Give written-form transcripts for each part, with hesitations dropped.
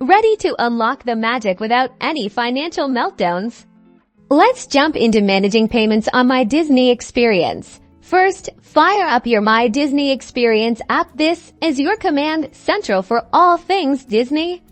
ready to unlock the magic without any financial meltdowns. Let's jump into managing payments on My Disney Experience. First, fire up your My Disney Experience app. This is your command central for all things Disney.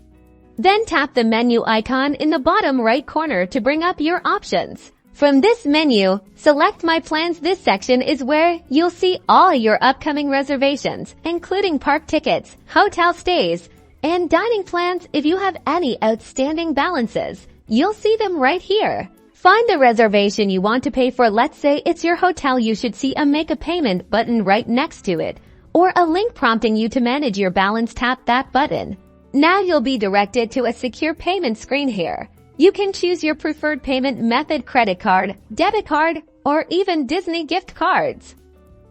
Then tap the menu icon in the bottom right corner to bring up your options. From this menu, select My Plans. This section is where you'll see all your upcoming reservations, including park tickets, hotel stays, and dining plans. If you have any outstanding balances, you'll see them right here. Find the reservation you want to pay for. Let's say it's your hotel. You should see a Make a Payment button right next to it, or a link prompting you to manage your balance. Tap that button. Now you'll be directed to a secure payment screen here. You can choose your preferred payment method: credit card, debit card, or even Disney gift cards.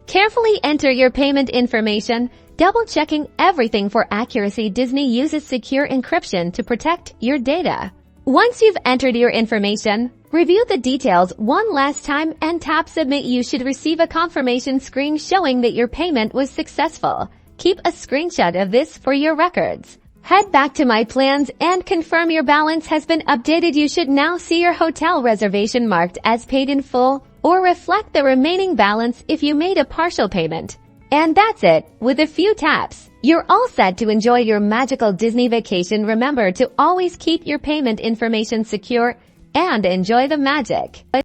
Carefully enter your payment information, double-checking everything for accuracy. Disney uses secure encryption to protect your data. Once you've entered your information, review the details one last time and tap Submit. You should receive a confirmation screen showing that your payment was successful. Keep a screenshot of this for your records. Head back to My Plans and confirm your balance has been updated. You should now see your hotel reservation marked as paid in full or reflect the remaining balance if you made a partial payment. And that's it. With a few taps, you're all set to enjoy your magical Disney vacation. Remember to always keep your payment information secure and enjoy the magic.